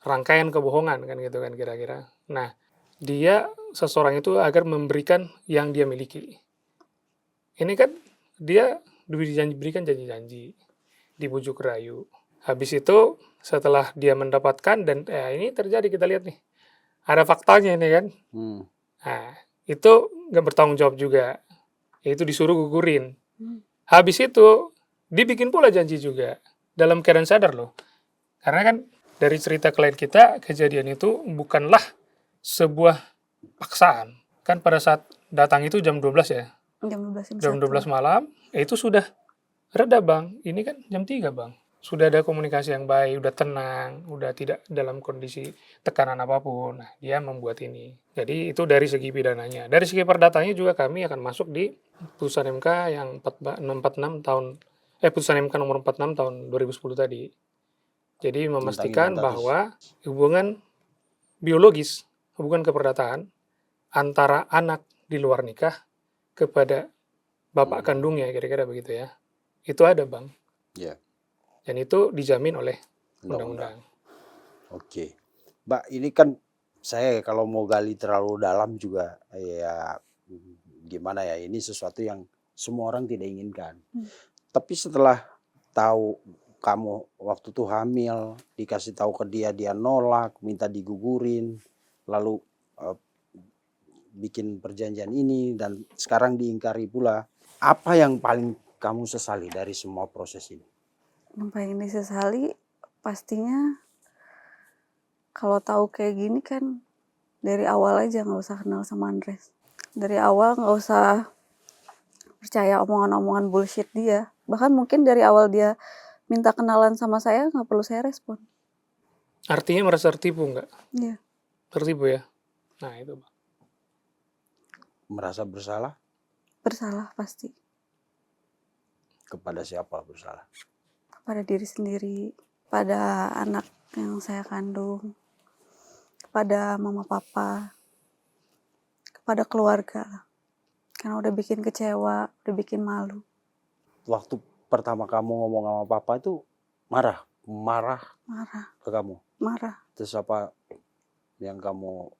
rangkaian kebohongan kan gitu kan kira-kira. Nah, dia seseorang itu agar memberikan yang dia miliki. Ini kan dia diberikan janji-janji, dibujuk rayu. Habis itu setelah dia mendapatkan dan ini terjadi kita lihat nih. Ada faktanya ini kan. Nah, itu nggak bertanggung jawab juga. Yaitu disuruh gugurin. Habis itu dibikin pula janji juga. Dalam keadaan sadar loh. Karena kan dari cerita klien kita, kejadian itu bukanlah sebuah paksaan. Kan pada saat datang itu jam 12 ya. Jam 12 malam, itu sudah reda Bang. Ini kan jam 3 Bang. Sudah ada komunikasi yang baik, udah tenang, udah tidak dalam kondisi tekanan apapun. Nah, dia membuat ini. Jadi itu dari segi pidananya. Dari segi perdatanya juga kami akan masuk di putusan MK yang 646 tahun putusan MK nomor 46 tahun 2010 tadi. Jadi memastikan bahwa hubungan biologis, hubungan keperdataan antara anak di luar nikah kepada bapak kandungnya, kira-kira begitu ya. Itu ada Bang. Iya. Dan itu dijamin oleh undang-undang. Oke. Mbak, ini kan saya kalau mau gali terlalu dalam juga ya gimana ya, ini sesuatu yang semua orang tidak inginkan. Tapi setelah tahu kamu waktu itu hamil, dikasih tahu ke dia, dia nolak, minta digugurin, lalu bikin perjanjian ini dan sekarang diingkari pula. Apa yang paling kamu sesali dari semua proses ini? Yang paling disesali pastinya kalau tahu kayak gini kan dari awal aja nggak usah kenal sama Andres. Dari awal nggak usah percaya omongan-omongan bullshit dia. Bahkan mungkin dari awal dia minta kenalan sama saya nggak perlu saya respon. Artinya merasa tertipu nggak? Iya. Tertipu ya? Nah itu Bang. Merasa bersalah? Bersalah pasti. Kepada siapa bersalah? Kepada diri sendiri, pada anak yang saya kandung, kepada mama papa, kepada keluarga. Karena udah bikin kecewa, udah bikin malu. Waktu pertama kamu ngomong sama papa itu marah Marah, ke kamu. marah. Terus apa yang kamu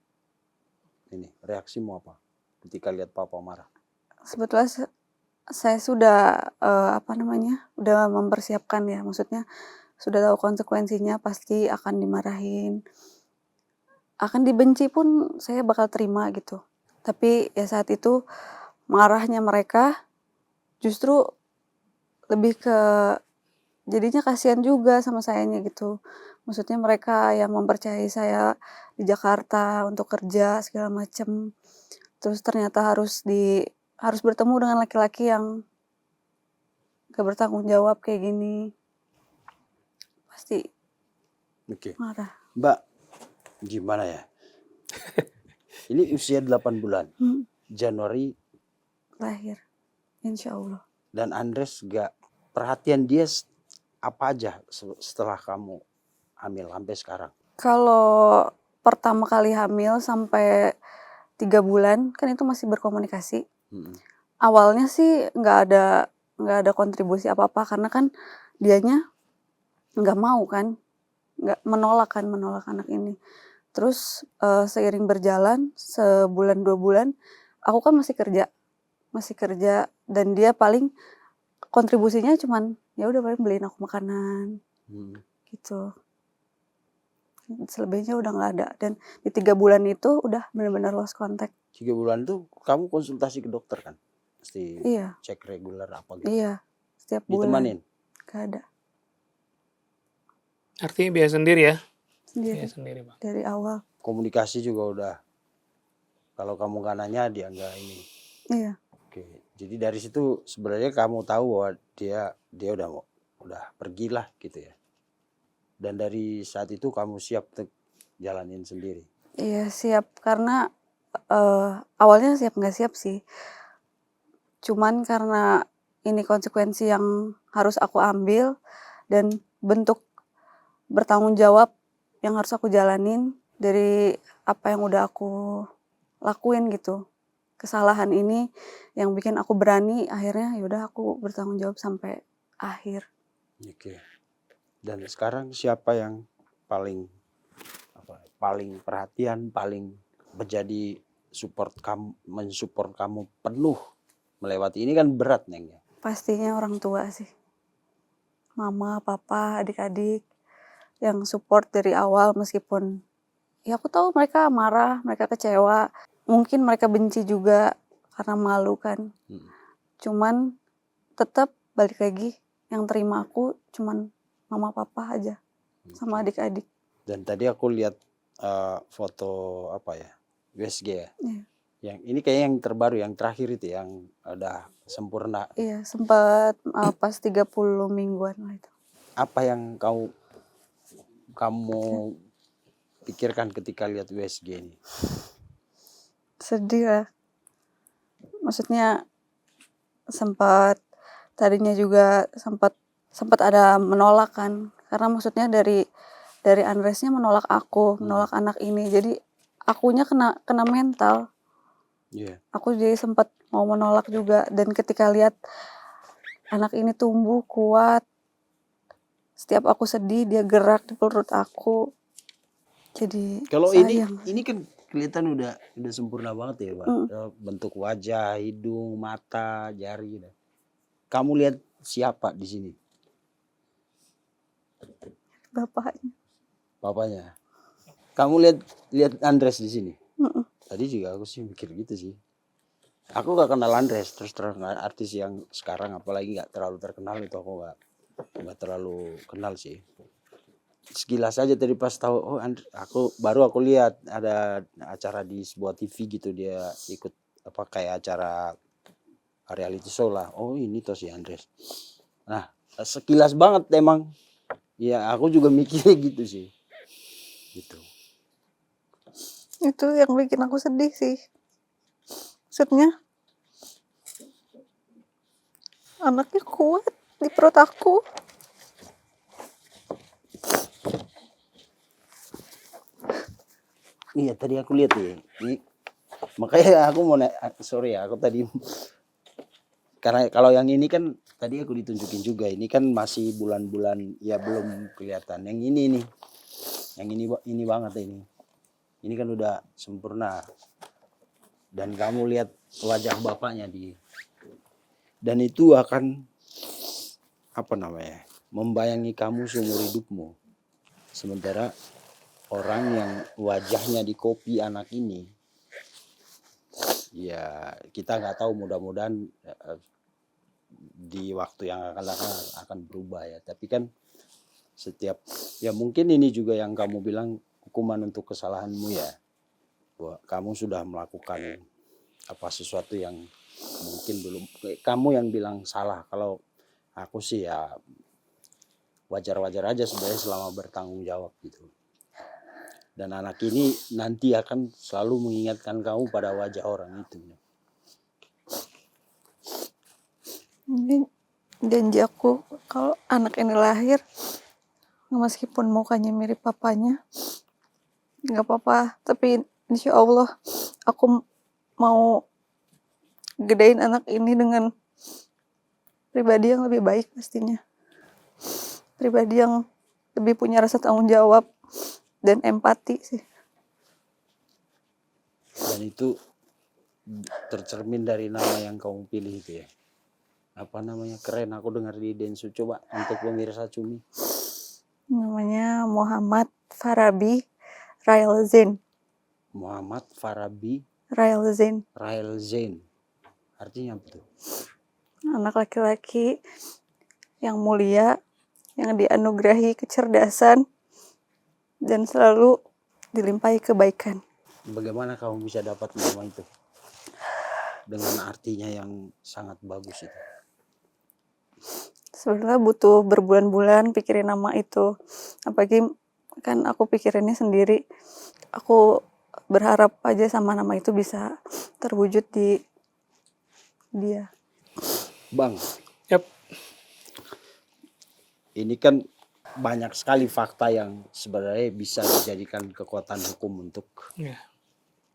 reaksimu apa ketika lihat papa marah? Sebetulnya saya sudah udah mempersiapkan ya, maksudnya sudah tahu konsekuensinya, pasti akan dimarahin, akan dibenci pun saya bakal terima gitu. Tapi ya saat itu marahnya mereka justru lebih ke jadinya kasihan juga sama sayanya gitu. Maksudnya mereka yang mempercayai saya di Jakarta untuk kerja segala macem, terus ternyata harus bertemu dengan laki-laki yang gak bertanggung jawab kayak gini. Pasti Oke. marah. Mbak, gimana ya? Ini usia 8 bulan. Januari Lahir. Insya Allah. dan Andres gak perhatian dia apa aja setelah kamu hamil sampai sekarang? Kalau pertama kali hamil sampai 3 bulan kan itu masih berkomunikasi. Awalnya sih nggak ada kontribusi apa-apa karena kan dianya nggak mau kan, menolak anak ini. Terus seiring berjalan sebulan 2 bulan aku kan masih kerja dan dia paling kontribusinya cuman ya udah paling beliin aku makanan gitu. Selebihnya udah nggak ada, dan di 3 bulan itu udah benar-benar lost contact. 3 bulan tuh kamu konsultasi ke dokter kan? Pasti Iya. cek reguler apa gitu. Iya, setiap bulan. Ditemanin? Gak ada. Artinya biaya sendiri ya? Sendiri. Biaya sendiri, Bang. Dari awal. Komunikasi juga udah. Kalau kamu gak nanya dia nggak ini. Iya. Oke, jadi dari situ sebenarnya kamu tahu bahwa dia udah pergilah gitu ya. Dan dari saat itu kamu siap untuk jalanin sendiri. Iya siap, karena awalnya siap nggak siap sih. Cuman karena ini konsekuensi yang harus aku ambil dan bentuk bertanggung jawab yang harus aku jalanin dari apa yang udah aku lakuin gitu. Kesalahan ini yang bikin aku berani, akhirnya yaudah aku bertanggung jawab sampai akhir. Oke. Dan sekarang siapa yang paling perhatian, paling menjadi mensupport kamu penuh melewati ini kan berat, Neng ya? Pastinya orang tua sih. Mama, papa, adik-adik yang support dari awal, meskipun ya aku tahu mereka marah, mereka kecewa, mungkin mereka benci juga karena malu kan. Cuman tetap balik lagi yang terima aku cuman mama papa aja sama adik-adik. Dan tadi aku lihat foto USG ya. Iya. Yang ini kayak yang terbaru, yang terakhir itu yang udah sempurna. Iya, sempat pas 30 mingguan lah itu. Apa yang kamu pikirkan ketika lihat USG ini? Sedih lah. Maksudnya tadinya juga sempat ada menolak kan, karena maksudnya dari Andresnya menolak aku, menolak anak ini, jadi akunya kena mental. Aku jadi sempat mau menolak juga, dan ketika lihat anak ini tumbuh kuat, setiap aku sedih dia gerak di perut aku, jadi kalau sayang. ini kan kelihatan udah sempurna banget ya, Pak. Bentuk wajah, hidung, mata, jari. Kamu lihat siapa di sini? Bapaknya. Kamu lihat Andres di sini? Tadi juga aku sih mikir gitu sih. Aku gak kenal Andres, terus terang artis yang sekarang apalagi gak terlalu terkenal itu aku gak terlalu kenal sih. Sekilas aja tadi pas tahu aku lihat ada acara di sebuah TV gitu, dia ikut kayak acara reality show lah. Oh ini tuh si Andres. Nah sekilas banget emang. Ya aku juga mikirnya gitu sih. Gitu. Itu yang bikin aku sedih sih. Maksudnya anaknya kuat di perut aku. Iya tadi aku lihat ya. Ini Makanya aku mau sorry ya, aku tadi karena kalau yang ini kan tadi aku ditunjukin juga, ini kan masih bulan-bulan ya belum kelihatan. Yang ini nih, yang ini banget ini. Ini kan udah sempurna. Dan kamu lihat wajah bapaknya dan itu akan apa namanya? Membayangi kamu seumur hidupmu. Sementara orang yang wajahnya dikopi anak ini, ya kita nggak tahu, mudah-mudahan di waktu yang akan berubah ya. Tapi kan setiap ya mungkin ini juga yang kamu bilang hukuman untuk kesalahanmu ya, bahwa kamu sudah melakukan sesuatu yang mungkin belum, kamu yang bilang salah. Kalau aku sih ya wajar-wajar aja sebenarnya selama bertanggung jawab gitu. Dan anak ini nanti akan selalu mengingatkan kamu pada wajah orang itu. Mungkin janji aku kalau anak ini lahir, meskipun mukanya mirip papanya, nggak apa-apa. Tapi insya Allah aku mau gedein anak ini dengan pribadi yang lebih baik pastinya. Pribadi yang lebih punya rasa tanggung jawab dan empati sih. Dan itu tercermin dari nama yang kamu pilih itu ya. Apa namanya, keren, aku dengar di Densu. Coba untuk pemirsa Cumi. Namanya Muhammad Farabi Railzain. Muhammad Farabi Railzain. Railzain. Artinya apa tuh? Anak laki-laki yang mulia, yang dianugerahi kecerdasan dan selalu dilimpahi kebaikan. Bagaimana kamu bisa dapat nama itu? Dengan artinya yang sangat bagus itu. Sebenarnya butuh berbulan-bulan pikirin nama itu. Apalagi kan aku pikirinnya sendiri. Aku berharap aja sama nama itu bisa terwujud di dia. Bang. Yap. Ini kan banyak sekali fakta yang sebenarnya bisa dijadikan kekuatan hukum untuk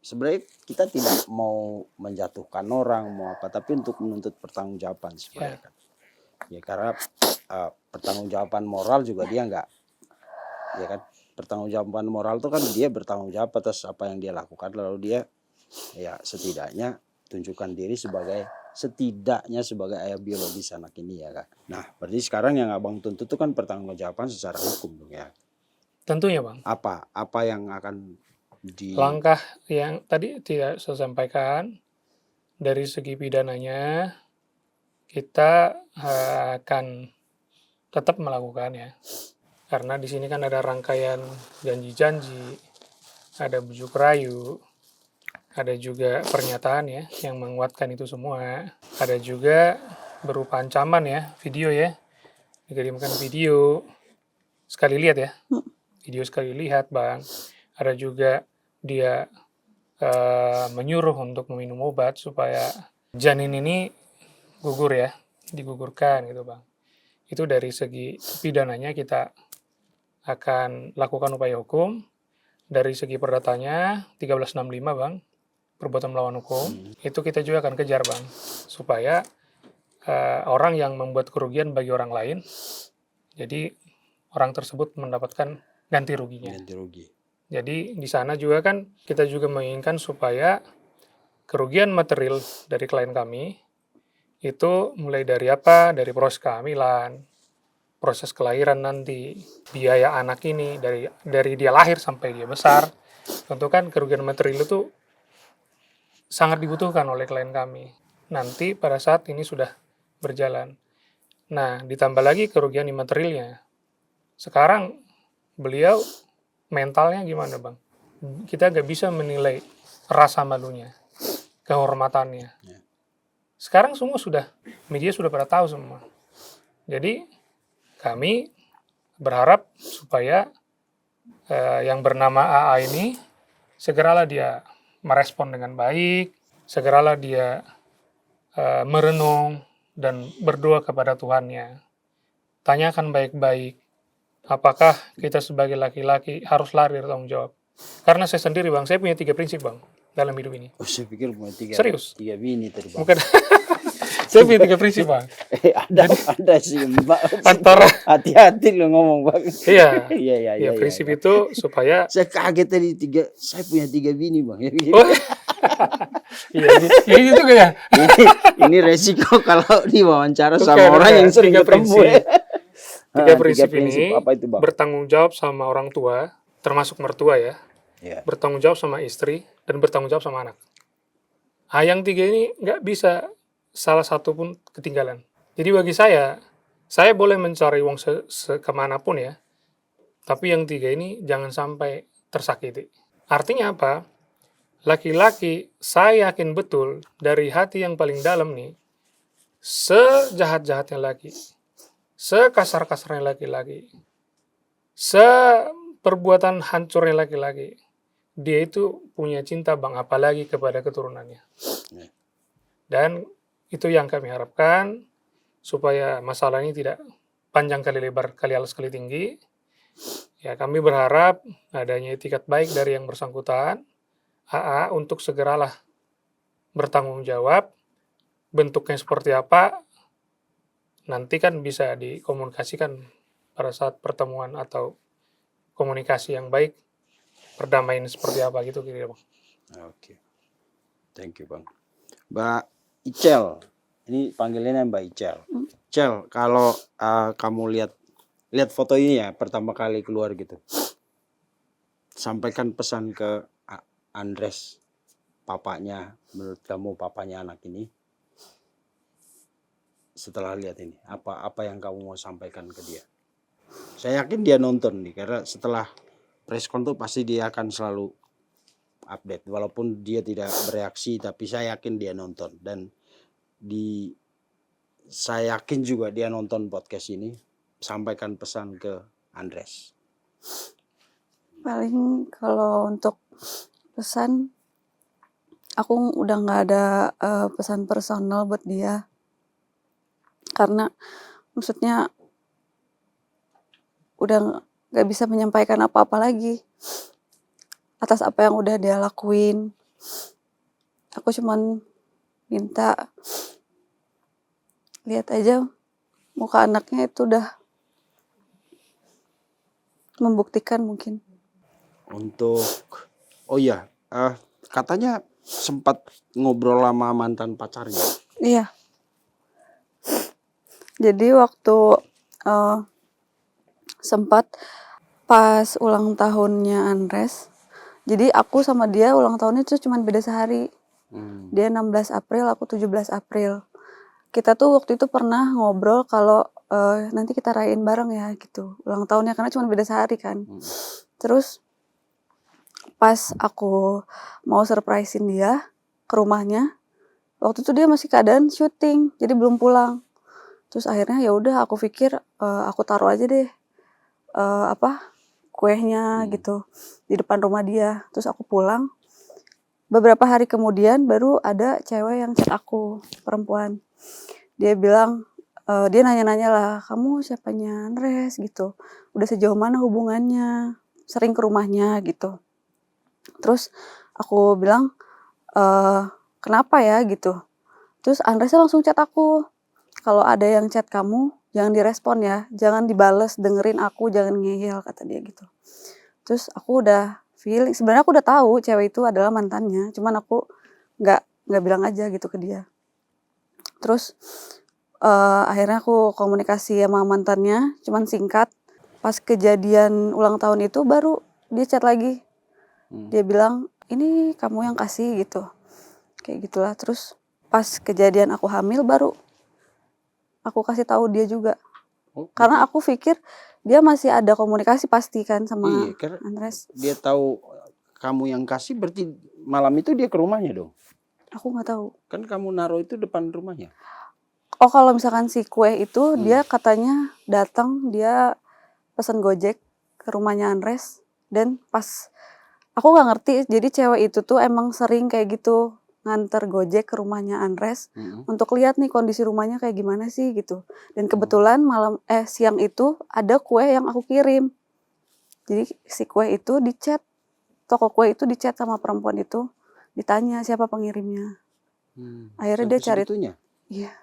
sebenarnya kita tidak mau menjatuhkan orang mau apa, tapi untuk menuntut pertanggungjawaban sebenarnya kan. Ya karena pertanggungjawaban moral juga dia enggak, ya kan, pertanggungjawaban moral itu kan dia bertanggung jawab atas apa yang dia lakukan, lalu dia ya setidaknya tunjukkan diri setidaknya sebagai ayah biologis anak ini ya kan. Nah berarti sekarang yang abang tuntut itu kan pertanggungjawaban secara hukum dong ya. Tentunya bang. Apa yang akan langkah yang tadi tidak saya sampaikan dari segi pidananya, kita akan tetap melakukan ya, karena di sini kan ada rangkaian janji-janji, ada bujuk rayu, ada juga pernyataan ya yang menguatkan itu semua, ada juga berupa ancaman ya, video ya, dikirimkan video sekali lihat ya, video sekali lihat bang, ada juga dia menyuruh untuk meminum obat supaya janin ini gugur ya, digugurkan gitu bang. Itu dari segi pidananya kita akan lakukan upaya hukum. Dari segi perdatanya 1365 bang, perbuatan melawan hukum, itu kita juga akan kejar bang, supaya orang yang membuat kerugian bagi orang lain, jadi orang tersebut mendapatkan ganti ruginya. Ganti rugi. Jadi di sana juga kan kita juga menginginkan supaya kerugian material dari klien kami itu mulai dari apa? Dari proses kehamilan, proses kelahiran nanti, biaya anak ini dari dia lahir sampai dia besar. Tentu kan kerugian material itu sangat dibutuhkan oleh klien kami. Nanti pada saat ini sudah berjalan. Nah, ditambah lagi kerugian imaterialnya. Sekarang beliau mentalnya gimana bang? Kita nggak bisa menilai rasa malunya, kehormatannya. Sekarang semua media sudah pada tahu semua. Jadi kami berharap supaya yang bernama AA ini segeralah dia merespon dengan baik, segeralah dia merenung dan berdoa kepada Tuhannya. Tanyakan baik-baik, apakah kita sebagai laki-laki harus lari dari tanggung jawab? Karena saya sendiri bang, saya punya 3 prinsip bang. dalam hidup ini. Oh, saya pikir punya Serius? tiga bini tadi Bang. Bukan. Saya punya 3 prinsip, Bang. Ada sih Mbak. Antara Hati-hati lo ngomong Bang. iya. Iya. Ya, prinsip itu supaya Saya kaget tadi saya punya 3 bini Bang. oh, iya, ya itu kayak ini resiko kalau diwawancara sama Bukan, orang yang sering 3 ketemu. prinsip. Tiga Tiga prinsip ini apa itu Bang? bertanggung jawab sama orang tua, termasuk mertua ya, Iya. bertanggung jawab sama istri, dan bertanggung jawab sama anak. Yang 3 ini nggak bisa salah satu pun ketinggalan. Jadi bagi saya boleh mencari uang kemanapun ya, tapi yang 3 ini jangan sampai tersakiti. Artinya apa? Laki-laki, saya yakin betul dari hati yang paling dalam nih, sejahat-jahatnya laki, sekasar-kasarnya laki-laki, seperbuatan hancurnya laki-laki, dia itu punya cinta Bang, apalagi kepada keturunannya. Dan itu yang kami harapkan, supaya masalah ini tidak panjang kali lebar, kali alas kali tinggi. Ya, kami berharap adanya etikat baik dari yang bersangkutan, AA, untuk segeralah bertanggung jawab. Bentuknya seperti apa, nanti kan bisa dikomunikasikan pada saat pertemuan atau komunikasi yang baik, perdamaian seperti apa gitu kira-kira Bang. Oke. Thank you Bang. Mbak Icel, ini panggilannya Mbak Icel. Icel, kalau kamu lihat foto ini ya, pertama kali keluar gitu, sampaikan pesan ke Andres, papanya, menurut kamu papanya anak ini, setelah lihat ini, apa yang kamu mau sampaikan ke dia? Saya yakin dia nonton nih, karena setelah preskon tuh pasti dia akan selalu update, walaupun dia tidak bereaksi, tapi saya yakin dia nonton. Dan saya yakin juga dia nonton podcast ini. Sampaikan pesan ke Andres. Paling kalau untuk pesan, aku udah nggak ada pesan personal buat dia, karena maksudnya udah nggak bisa menyampaikan apa-apa lagi atas apa yang udah dia lakuin. Aku cuman minta lihat aja muka anaknya itu udah membuktikan mungkin. Untuk oh iya, katanya sempat ngobrol sama mantan pacarnya. Iya. Jadi waktu sempat pas ulang tahunnya Andres, jadi aku sama dia ulang tahunnya itu cuma beda sehari. Dia 16 April, aku 17 April. Kita tuh waktu itu pernah ngobrol kalau nanti kita rayain bareng ya gitu ulang tahunnya, karena cuma beda sehari kan. Terus pas aku mau surprisein dia ke rumahnya, waktu itu dia masih keadaan syuting, jadi belum pulang. Terus akhirnya ya udah aku pikir aku taruh aja deh kuehnya gitu di depan rumah dia. Terus aku pulang. Beberapa hari kemudian baru ada cewek yang chat aku, perempuan. Dia bilang, dia nanya-nanya lah, kamu siapanya Andres gitu. Udah sejauh mana hubungannya? Sering ke rumahnya gitu. Terus aku bilang, kenapa ya gitu. Terus Andresnya langsung chat aku, kalau ada yang chat kamu jangan direspon ya, jangan dibales, dengerin aku, jangan ngeyel, kata dia gitu. Terus aku udah feeling, sebenarnya aku udah tahu cewek itu adalah mantannya, cuman aku nggak bilang aja gitu ke dia. Terus akhirnya aku komunikasi sama mantannya, cuman singkat. Pas kejadian ulang tahun itu baru dia chat lagi. Dia bilang, ini kamu yang kasih gitu, kayak gitulah. Terus pas kejadian aku hamil baru aku kasih tahu dia juga. Karena aku pikir dia masih ada komunikasi pasti kan sama Andres. Dia tahu kamu yang kasih, berarti malam itu dia ke rumahnya dong? Aku nggak tahu. Kan kamu naruh itu depan rumahnya. Oh, kalau misalkan si kue itu dia katanya datang, dia pesan Gojek ke rumahnya Andres, dan pas aku nggak ngerti, jadi cewek itu tuh emang sering kayak gitu nganter Gojek ke rumahnya Andres untuk lihat nih kondisi rumahnya kayak gimana sih gitu. Dan kebetulan siang itu ada kue yang aku kirim. Jadi si kue itu dicat, toko kue itu dicat sama perempuan itu, ditanya siapa pengirimnya. Akhirnya Sampai dia cari, segitunya? iya.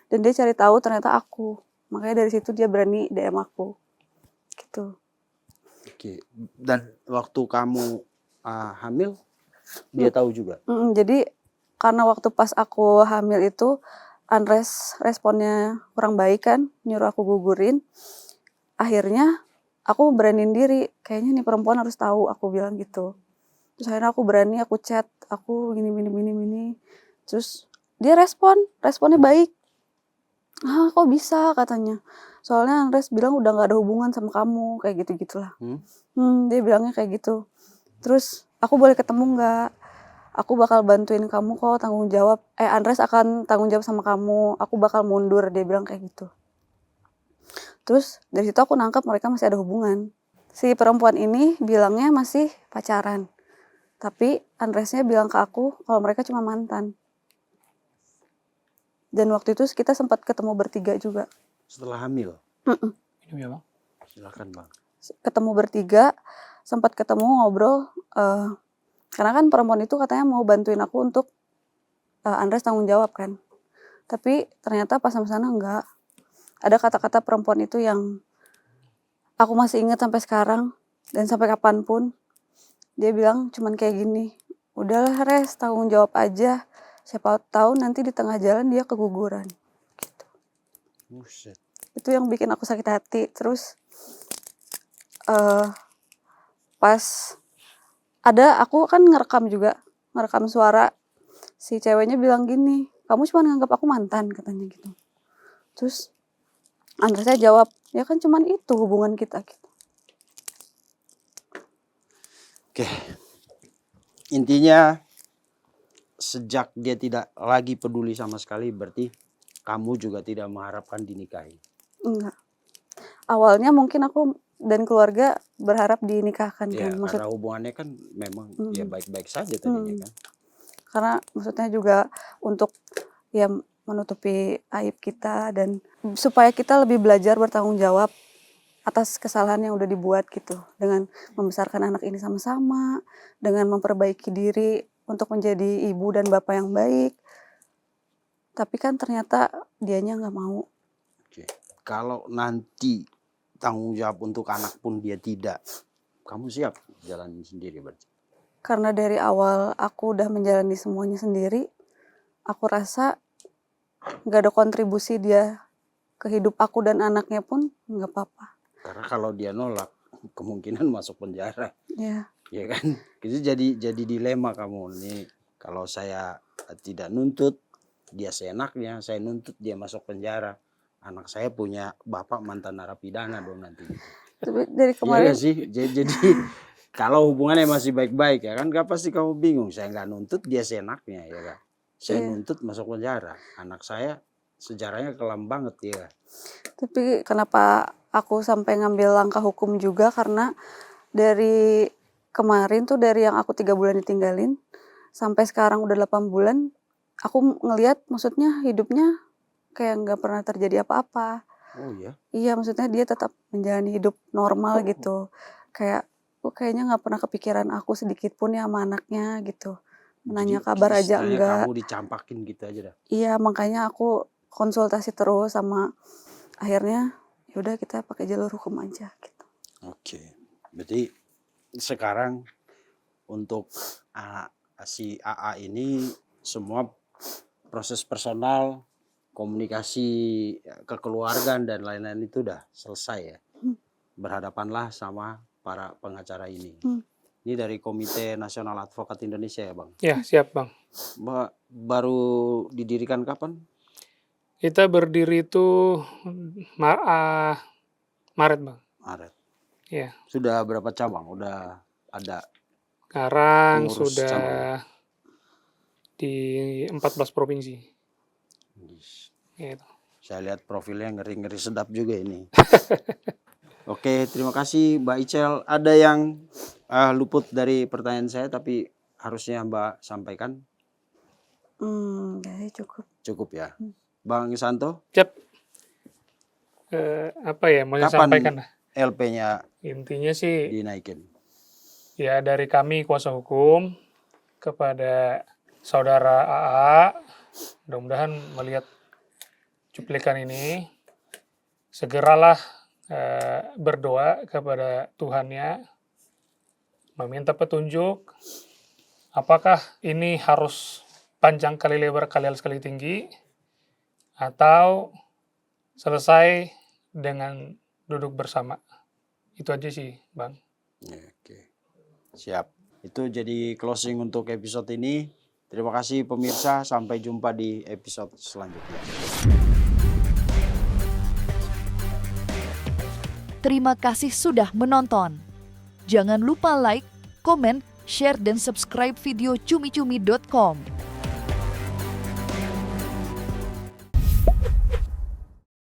Dan dia cari tahu ternyata aku. Makanya dari situ dia berani DM aku. Gitu. Oke. Dan waktu kamu hamil, dia tahu juga? Jadi karena waktu pas aku hamil itu, Andres responnya kurang baik kan, nyuruh aku gugurin. Akhirnya aku beraniin diri, kayaknya nih perempuan harus tahu, aku bilang gitu. Terus akhirnya aku berani, aku chat, aku gini. Terus dia responnya baik. Kok bisa katanya. Soalnya Andres bilang udah gak ada hubungan sama kamu, kayak gitu-gitulah. Dia bilangnya kayak gitu. Terus aku boleh ketemu nggak? Aku bakal bantuin kamu kok, tanggung jawab. Andres akan tanggung jawab sama kamu. Aku bakal mundur, dia bilang kayak gitu. Terus dari situ aku nangkep mereka masih ada hubungan. Si perempuan ini bilangnya masih pacaran. Tapi Andresnya bilang ke aku kalau mereka cuma mantan. Dan waktu itu kita sempat ketemu bertiga juga. Setelah hamil? Minum ya, Bang. Silakan, Bang. Ketemu bertiga, sempat ketemu ngobrol. Karena kan perempuan itu katanya mau bantuin aku untuk Andres tanggung jawab kan. Tapi ternyata pas sama sana enggak. Ada kata-kata perempuan itu yang aku masih ingat sampai sekarang. Dan sampai kapanpun. Dia bilang cuman kayak gini. Udahlah Res, tanggung jawab aja. Siapa tahu nanti di tengah jalan dia keguguran. Gitu. Buset. Itu yang bikin aku sakit hati. Terus pas aku kan ngerekam suara. Si ceweknya bilang gini, kamu cuma nganggap aku mantan katanya gitu. Terus Andresnya jawab, ya kan cuman itu hubungan kita gitu. Oke. Intinya sejak dia tidak lagi peduli sama sekali, berarti kamu juga tidak mengharapkan dinikahi? Enggak. Awalnya mungkin aku dan keluarga berharap dinikahkan Ya, kan. karena hubungannya kan memang ya baik-baik saja tadinya kan. Karena maksudnya juga untuk ya menutupi aib kita dan supaya kita lebih belajar bertanggung jawab atas kesalahan yang udah dibuat gitu. Dengan membesarkan anak ini sama-sama, dengan memperbaiki diri untuk menjadi ibu dan bapak yang baik. Tapi kan ternyata dianya nggak mau. Oke. Kalau nanti tanggung jawab untuk anak pun dia tidak, kamu siap jalanin sendiri berarti? Karena dari awal aku udah menjalani semuanya sendiri, aku rasa nggak ada kontribusi dia ke hidup aku dan anaknya pun nggak apa-apa. Karena kalau dia nolak, kemungkinan masuk penjara. Ya. Ya kan? Itu jadi dilema kamu nih. Kalau saya tidak nuntut, dia seenaknya. Saya nuntut, dia masuk penjara. Anak saya punya bapak mantan narapidana dong nanti. Tapi dari Iya kemarin gak sih? Jadi kalau hubungannya masih baik-baik ya kan, gak pasti kamu bingung. Saya nggak nuntut, dia seenaknya ya kan. Saya nuntut masuk penjara. Anak saya sejarahnya kelam banget ya. Tapi kenapa aku sampai ngambil langkah hukum juga, karena dari kemarin tuh, dari yang aku 3 bulan ditinggalin sampai sekarang udah 8 bulan, aku ngelihat maksudnya hidupnya kayak nggak pernah terjadi apa-apa. Oh ya? Iya, maksudnya dia tetap menjalani hidup normal gitu. Kayak kayaknya nggak pernah kepikiran aku sedikit pun ya sama anaknya gitu. Menanya kabar aja istilahnya enggak. kamu dicampakin gitu aja dah. Iya, makanya aku konsultasi terus sama, akhirnya yaudah kita pakai jalur hukum aja gitu. Oke. Berarti sekarang untuk si AA ini semua proses personal, komunikasi kekeluargaan dan lain-lain itu udah selesai ya. Berhadapanlah sama para pengacara ini. Ini dari Komite Nasional Advokat Indonesia ya Bang? Ya, siap Bang. Baru didirikan kapan? Kita berdiri itu Maret Bang. Maret. Ya. Sudah berapa cabang? Udah ada? Sekarang pengurus sudah cabang. Di 14 provinsi. Gitu. Saya lihat profilnya ngeri-ngeri sedap juga ini. Oke, terima kasih Mbak Icel. Ada yang luput dari pertanyaan saya tapi harusnya Mbak sampaikan? Kayaknya cukup. Cukup ya. Bang Santo? Siap. Apa ya mau saya sampaikan? LP-nya intinya sih dinaikin? Ya dari kami kuasa hukum kepada saudara AA, mudah-mudahan melihat cuplikan ini, segeralah berdoa kepada Tuhannya, meminta petunjuk, apakah ini harus panjang kali lebar kali alas kali tinggi, atau selesai dengan duduk bersama. Itu aja sih, Bang. Oke, siap. Itu jadi closing untuk episode ini. Terima kasih pemirsa, sampai jumpa di episode selanjutnya. Terima kasih sudah menonton. Jangan lupa like, komen, share, dan subscribe video cumi-cumi.com.